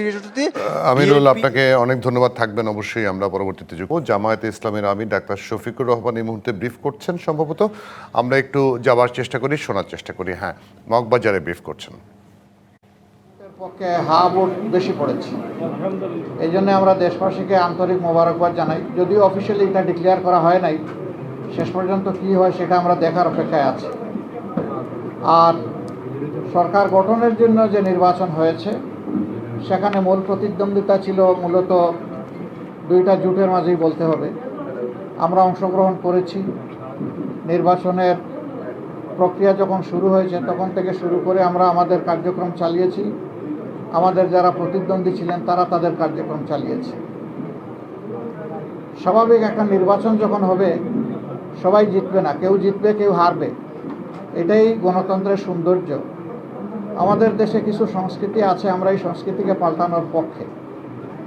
আমিনুল, আপনাকে অনেক ধন্যবাদ। থাকবেন অবশ্যই, আমরা পরবর্তীতে যুগ। জামায়াতে ইসলামের আমির ডাক্তার শফিকুর রহমান এই মুহূর্তে ব্রিফ করছেন সম্ভবত। আমরা একটু যাওয়ার চেষ্টা করি, শোনার চেষ্টা করি। হ্যাঁ, মগবাজারে ব্রিফ করছেন। পক্ষে হা ভোট বেশি পড়েছে, এই জন্য আমরা দেশবাসীকে আন্তরিক মোবারকবাদ জানাই। যদিও অফিসিয়ালি এটা ডিক্লেয়ার করা হয় নাই, শেষ পর্যন্ত কি হয় সেটা আমরা দেখার অপেক্ষায় আছি। আর সরকার গঠনের জন্য যে নির্বাচন হয়েছে, সেখানে মূল প্রতিদ্বন্দ্বিতা ছিল মূলত 2টা জোটের মাঝেই বলতে হবে। আমরা অংশগ্রহণ করেছি। নির্বাচনের প্রক্রিয়া যখন শুরু হয়েছে তখন থেকে শুরু করে আমরা আমাদের কার্যক্রম চালিয়েছি। আমাদের যারা প্রতিদ্বন্দ্বী ছিলেন তারা তাদের কার্যক্রম চালিয়েছে। স্বাভাবিক একটা নির্বাচন যখন হবে, সবাই জিতবে না, কেউ জিতবে কেউ হারবে, এটাই গণতন্ত্রের সৌন্দর্য। আমাদের দেশে কিছু সংস্কৃতি আছে, আমরা এই সংস্কৃতিকে পাল্টানোর পক্ষে।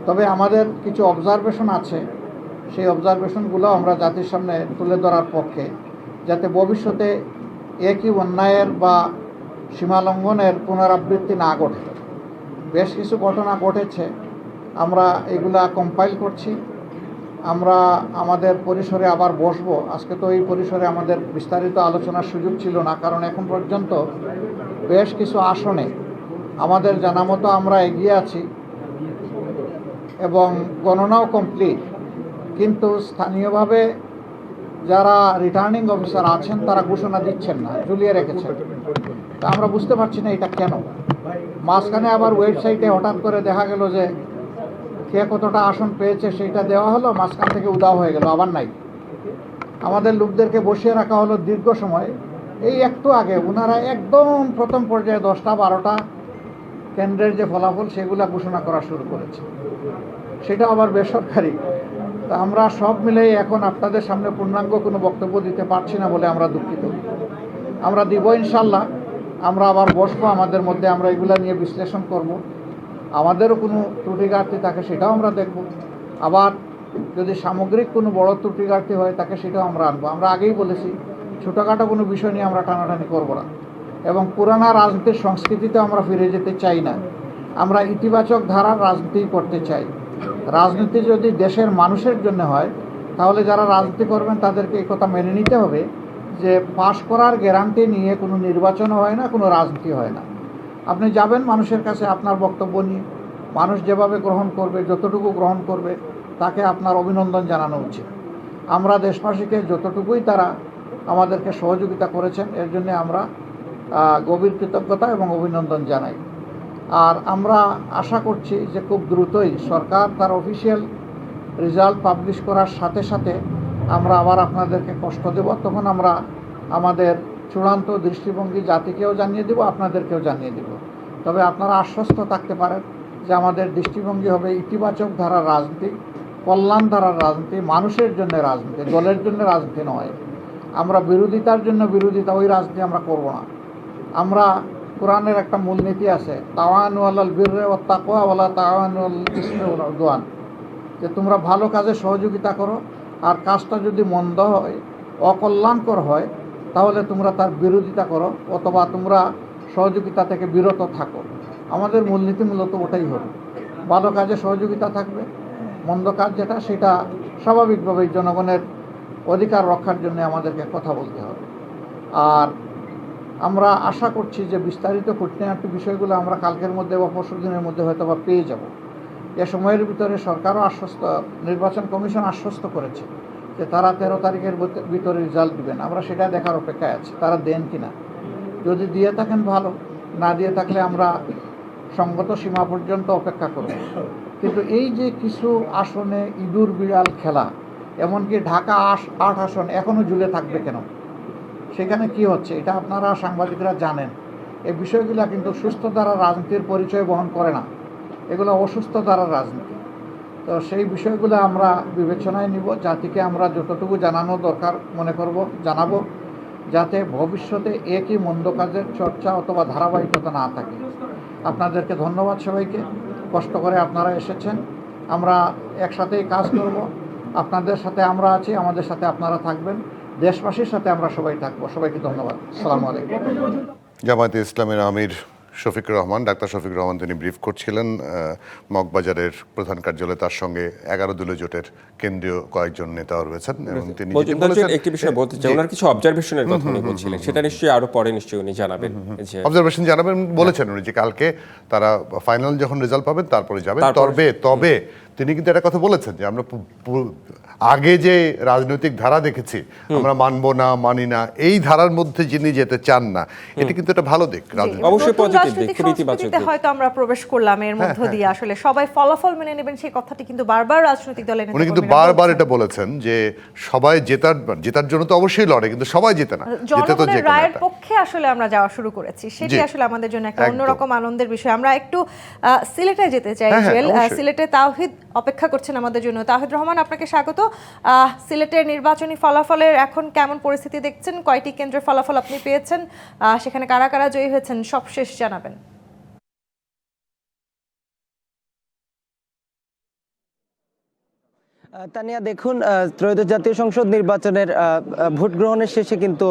তবে আমাদের কিছু অবজারভেশন আছে, সেই অবজারভেশনগুলো আমরা জাতির সামনে তুলে ধরার পক্ষে, যাতে ভবিষ্যতে একই অন্যায়ের বা সীমালঙ্ঘনের পুনরাবৃত্তি না ঘটে। বেশ কিছু ঘটনা ঘটেছে, আমরা এগুলা কম্পাইল করছি। আমরা আমাদের পরিসরে আবার বসবো। আজকে তো এই পরিসরে আমাদের বিস্তারিত আলোচনার সুযোগ ছিল না, কারণ এখন পর্যন্ত বেশ কিছু আসনে আমাদের জানা মতো আমরা এগিয়ে আছি এবং গণনাও কমপ্লিট। কিন্তু স্থানীয়ভাবে যারা রিটার্নিং অফিসার আছেন তারা ঘোষণা দিচ্ছেন না, ঝুলিয়ে রেখেছেন। তা আমরা বুঝতে পারছি না এটা কেন। মাঝখানে আবার ওয়েবসাইটে হঠাৎ করে দেখা গেল যে কে কতটা আসন পেয়েছে সেইটা দেওয়া হলো, মাঝখান থেকে উদাও হয়ে গেল, আবার নাই। আমাদের লোকদেরকে বসিয়ে রাখা হলো দীর্ঘ সময়। এই একটু আগে ওনারা একদম প্রথম পর্যায়ে 10টা 12টা কেন্দ্রের যে ফলাফল সেগুলো ঘোষণা করা শুরু করেছে, সেটা আবার বেসরকারি। তা আমরা সব মিলেই এখন আপনাদের সামনে পূর্ণাঙ্গ কোনো বক্তব্য দিতে পারছি না বলে আমরা দুঃখিত। আমরা দিব ইনশাল্লাহ। আমরা আবার বসবো, আমাদের মধ্যে আমরা এগুলা নিয়ে বিশ্লেষণ করব। আমাদেরও কোনো ত্রুটি ঘাটতি থাকে সেটাও আমরা দেখব। আবার যদি সামগ্রিক কোনো বড় ত্রুটি ঘাটতি হয় তাকে সেটাও আমরা আনবো। আমরা আগেই বলেছি, ছোটোখাটো কোনো বিষয় নিয়ে আমরা টানাটানি করবো না এবং পুরানা রাজনীতির সংস্কৃতিতে আমরা ফিরে যেতে চাই না। আমরা ইতিবাচক ধারার রাজনীতি করতে চাই। রাজনীতি যদি দেশের মানুষের জন্য হয়, তাহলে যারা রাজনীতি করবেন তাদেরকে এই কথা মেনে নিতে হবে যে পাশ করার গ্যারান্টি নিয়ে কোনো নির্বাচনও হয় না, কোনো রাজনীতি হয় না। আপনি যাবেন মানুষের কাছে আপনার বক্তব্য নিয়ে, মানুষ যেভাবে গ্রহণ করবে, যতটুকু গ্রহণ করবে, তাকে আপনার অভিনন্দন জানানো উচিত। আমরা দেশবাসীকে যতটুকুই তারা আমাদেরকে সহযোগিতা করেছেন, এর জন্য আমরা গভীর কৃতজ্ঞতা এবং অভিনন্দন জানাই। আর আমরা আশা করছি যে খুব দ্রুতই সরকার তার অফিসিয়াল রেজাল্ট পাবলিশ করার সাথে সাথে আমরা আবার আপনাদেরকে কষ্ট দেব। তখন আমরা আমাদের চূড়ান্ত দৃষ্টিভঙ্গি জাতিকেও জানিয়ে দেব, আপনাদেরকেও জানিয়ে দেব। তবে আপনারা আশ্বস্ত থাকতে পারেন যে আমাদের দৃষ্টিভঙ্গি হবে ইতিবাচক ধারার রাজনীতি, কল্যাণ ধারার রাজনীতি, মানুষের জন্য রাজনীতি, দলের জন্য রাজনীতি নয়। আমরা বিরোধিতার জন্য বিরোধিতা, ওই রাজনীতি আমরা করব না। আমরা কোরআনের একটা মূলনীতি আছে, তাওয়ানু আলাল বিররি ওয়াত তাকওয়া ওয়ালা তাওয়ানু আলাল ইসমি ওয়াল উদওয়ান, যে তোমরা ভালো কাজে সহযোগিতা করো, আর কাজটা যদি মন্দ হয়, অকল্যাণকর হয়, তাহলে তোমরা তার বিরোধিতা করো অথবা তোমরা সহযোগিতা থেকে বিরত থাকো। আমাদের মূলনীতি মূলত ওটাই হবে, ভালো কাজে সহযোগিতা থাকবে, মন্দ কাজ যেটা সেটা স্বাভাবিকভাবেই জনগণের অধিকার রক্ষার জন্য আমাদেরকে কথা বলতে হবে। আর আমরা আশা করছি যে বিস্তারিত খুঁটিনাটি বিষয়গুলো আমরা কালকের মধ্যে বা পরশু দিনের মধ্যে হয়তো বা পেয়ে যাব। এ সময়ের ভিতরে সরকারও আশ্বস্ত, নির্বাচন কমিশন আশ্বস্ত করেছে যে তারা 13 তারিখের ভিতরে রেজাল্ট দিবেন। আমরা সেটা দেখার অপেক্ষায় আছি, তারা দেন কিনা। যদি দিয়ে থাকেন ভালো, না দিয়ে থাকলে আমরা সঙ্গত সীমা পর্যন্ত অপেক্ষা করব। কিন্তু এই যে কিছু আসনে ইঁদুর বিড়াল খেলা, এমনকি ঢাকা 8 আসন এখনও ঝুলে থাকবে কেন, সেখানে কি হচ্ছে এটা আপনারা সাংবাদিকরা জানেন। এই বিষয়গুলো কিন্তু সুস্থ ধারার রাজনীতির পরিচয় বহন করে না, এগুলো অসুস্থ ধারার রাজনীতি। তো সেই বিষয়গুলো আমরা বিবেচনায় নিব, জাতিকে আমরা যতটুকু জানানো দরকার মনে করব জানাবো, যাতে ভবিষ্যতে একই মন্দ কাজের চর্চা অথবা ধারাবাহিকতা না থাকে। আপনাদেরকে ধন্যবাদ সবাইকে, কষ্ট করে আপনারা এসেছেন। আমরা একসাথেই কাজ করব, আপনাদের সাথে আমরা আছি, আমাদের সাথে আপনারা থাকবেন, দেশবাসীর সাথে আমরা সবাই থাকবো। সবাইকে ধন্যবাদ। আসসালামু আলাইকুম। জামায়াতে ইসলামের আমির শফিকুর রহমান, ডাক্তার শফিকুর রহমান, তিনি ব্রিফ করছিলেন মগবাজারের প্রধান কার্যালয়ে। তার সঙ্গে 11 দলীয় জোটের কেন্দ্রীয় কয়েকজন নেতাও রয়েছেন এবং তিনি একটি বিষয় বলতে চাই, ওনার কিছু অবজারভেশনের কথা উনি বলছিলেন, সেটা নিশ্চয়ই আরো পরে নিশ্চয়ই উনি জানাবেন। অবজারভেশন জানাবেন বলেছেন উনি, যে কালকে তারা ফাইনাল যখন রেজাল্ট পাবেন তারপরে যাবেন। তবে তিনি কিন্তু একটা কথা বলেছেন যে আমরা আগে যে রাজনৈতিক ধারা দেখেছি, আমরা মানবো না, মানি না, এই ধারার মধ্যে যিনি যেতে চান না, এটা কিন্তু একটা ভালো দিক। অবশ্যই পজিটিভ দিক, খুব ইতিবাচক দিক। হয়তো আমরা প্রবেশ করলাম এর মধ্য দিয়ে, আসলে সবাই ফলাফল মেনে নেবেন সেই কথাটি কিন্তু বারবার রাজনৈতিক দলের উনি কিন্তু বারবার এটা বলেছেন যে সবাই জেতার জন্য তো অবশ্যই লড়ে, কিন্তু সবাই জেতে না, জেতে তো জনগণের রায়ের পক্ষে আসলে আমরা যাওয়া শুরু করেছি, সেটি আসলে আমাদের জন্য একটা অন্যরকম আনন্দের বিষয়। আমরা একটু সিলেটে যেতে চাই। সিলেটে তাওহিদ অপেক্ষা করছেন আমাদের জন্য। তাওহিদ রহমান, আপনাকে স্বাগত। সিলেটের নির্বাচনী ফলাফলের এখন কেমন পরিস্থিতি দেখছেন? কয়টি কেন্দ্রের ফলাফল আপনি পেয়েছেন? সেখানে কারা কারা জয়ী হয়েছেন সবশেষ জানাবেন। তানিয়া, দেখুন, ত্রয়োদশ জাতীয় সংসদ নির্বাচনের ভোট গ্রহণের শেষে কিন্তু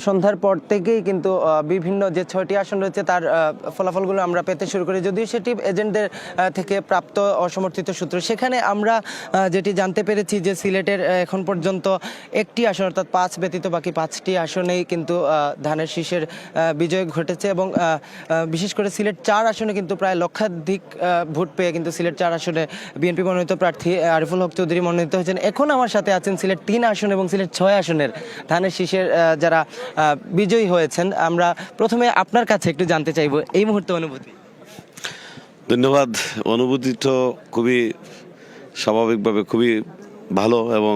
সন্ধ্যার পর থেকেই কিন্তু বিভিন্ন যে 6টি আসন রয়েছে তার ফলাফলগুলো আমরা পেতে শুরু করি, যদিও সেটি এজেন্টদের থেকে প্রাপ্ত অসমর্থিত সূত্র। সেখানে আমরা যেটি জানতে পেরেছি যে সিলেটের এখন পর্যন্ত একটি আসন অর্থাৎ 5 ব্যতীত বাকি 5টি আসনেই কিন্তু ধানের শীষের বিজয় ঘটেছে এবং বিশেষ করে সিলেট 4 আসনে কিন্তু প্রায় লক্ষাধিক ভোট পেয়ে কিন্তু সিলেট 4 আসনে বিএনপি মনোনীত প্রার্থী আরিফুল হক চৌধুরী মনোনীত হয়েছেন। এখন আমার সাথে আছেন সিলেট 3 আসন এবং সিলেট 6 আসনের ধানের শীষের যারা বিজয়ী হয়েছেন। আমরা প্রথমে আপনার কাছে একটু জানতে চাইব এই মুহূর্তে অনুভূতি। ধন্যবাদ। অনুভূতি তো খুবই স্বাভাবিকভাবে খুবই ভালো, এবং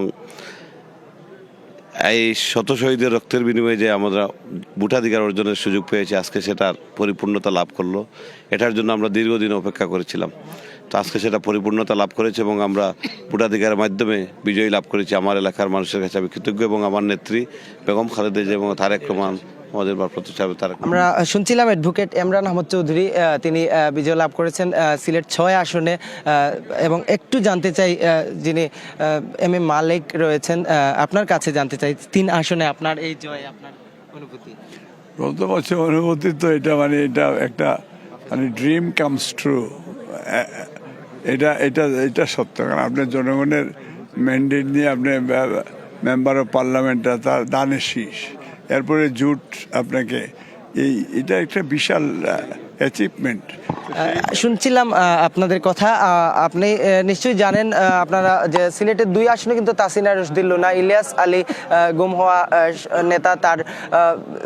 এই শত শহীদের রক্তের বিনিময়ে যে আমরা ভোটাধিকার অর্জনের সুযোগ পেয়েছি, আজকে সেটার পরিপূর্ণতা লাভ করলো। এটার জন্য আমরা দীর্ঘদিন অপেক্ষা করেছিলাম, তো আজকে সেটা পরিপূর্ণতা লাভ করেছে এবং আমরা ভোটাধিকারের মাধ্যমে বিজয়ী লাভ করেছি। আমার এলাকার মানুষের কাছে আমি কৃতজ্ঞ এবং আমার নেত্রী বেগম খালেদা জিয়া এবং তারেক রহমান আমাদের ভারপ্রাপ্ত সাহেব তারেক। আমরা শুনছিলাম অ্যাডভোকেট এমরান আহমদ চৌধুরী তিনি বিজয় লাভ করেছেন সিলেট 6 আসনে, এবং একটু জানতে চাই যিনি এম এ মালিক রয়েছেন, আপনার কাছে জানতে চাই 3 আসনে আপনার এই জয়, আপনার অনুভূতি। বলতে পারছি অনুভূতি তো এটা মানে এটা একটা মানে ড্রিম কামস ট্রু। এটা সত্য, কারণ আপনার জনগণের ম্যান্ডেট নিয়ে আপনি মেম্বার অফ পার্লামেন্টটা তার দানের শীষ, এরপরে জুট আপনাকে এটা একটা বিশাল অ্যাচিভমেন্ট। শুনছিলাম আপনাদের কথা, আপনি নিশ্চয়ই জানেন আপনারা যে সিলেটের 2 আসনে কিন্তু তাসিনা রশদিল লুনা, ইলিয়াস আলী গুম হওয়া নেতা, তার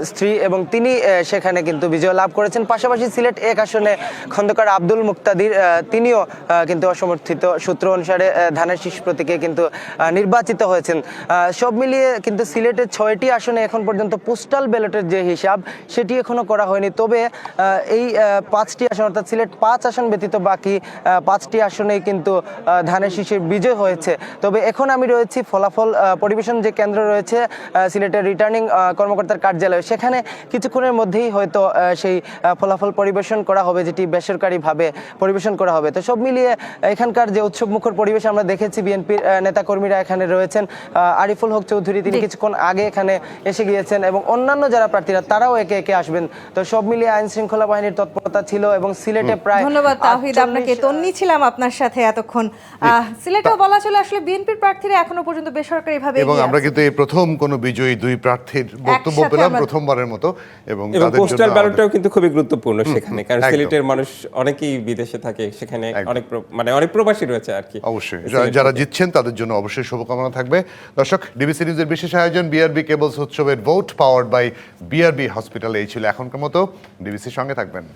স্ত্রী, এবং তিনি সেখানে কিন্তু বিজয় লাভ করেছেন। পাশাপাশি সিলেট 1 আসনে খন্দকার আব্দুল মুক্তাদির, তিনিও কিন্তু অসমর্থিত সূত্র অনুসারে ধানের শীষ প্রতীকে কিন্তু নির্বাচিত হয়েছেন। সব মিলিয়ে কিন্তু সিলেটের 6টি আসনে এখন পর্যন্ত পোস্টাল ব্যালটের যে হিসাব সেটি এখনো করা হয়নি। তবে এই 5টি আসন অর্থাৎ সিলেট 5 আসন ব্যতীত বাকি 5টি আসনেই কিন্তু ধানের শীষের বিজয় হয়েছে। তবে এখন আমি রয়েছি ফলাফল পরিবেশন যে কেন্দ্র রয়েছে সিলেটের রিটার্নিং কর্মকর্তার কার্যালয়, সেখানে কিছুক্ষণের মধ্যেই হয়তো সেই ফলাফল পরিবেশন করা হবে, যেটি বেসরকারিভাবে পরিবেশন করা হবে। তো সব মিলিয়ে এখানকার যে উৎসবমুখর পরিবেশ আমরা দেখেছি, বিএনপির নেতাকর্মীরা এখানে রয়েছেন, আরিফুল হক চৌধুরী তিনি কিছুক্ষণ আগে এখানে এসে গিয়েছেন এবং অন্যান্য যারা প্রার্থীরা তারাও একে একে আসবেন। তো সব মিলিয়ে আইন শৃঙ্খলা বাহিনীর তৎপরতা ছিল এবং সিলেটে প্রায় ধন্যবাদ তাওহিদ আপনাকে। তন্নি ছিলাম আপনার সাথে এতক্ষণ। সিলেটেও বলা চলে আসলে বিএনপির প্রার্থীরা এখনো পর্যন্ত বেসরকারিভাবে, এবং আমরা কিন্তু এই প্রথম কোন বিজয়ী 2 প্রার্থীর বক্তব্য পেলাম প্রথমবারের মতো, এবং তাদের জন্য পোস্টাল ব্যালটটাও কিন্তু খুবই গুরুত্বপূর্ণ সেখানে, কারণ সিলেটের মানুষ অনেকেই বিদেশে থাকে, সেখানে অনেক প্রবাসী রয়েছে আর কি। অবশ্যই যারা জিতছেন তাদের জন্য অবশ্যই শুভকামনা থাকবে। দর্শক, ডিবিসি নিউজের বিশেষ আয়োজন বিআরবি কেবলস উৎসবের vote powered by BRB hospital এই ছিল এখনকার মতো। ডিবিসির সঙ্গে থাকবেন।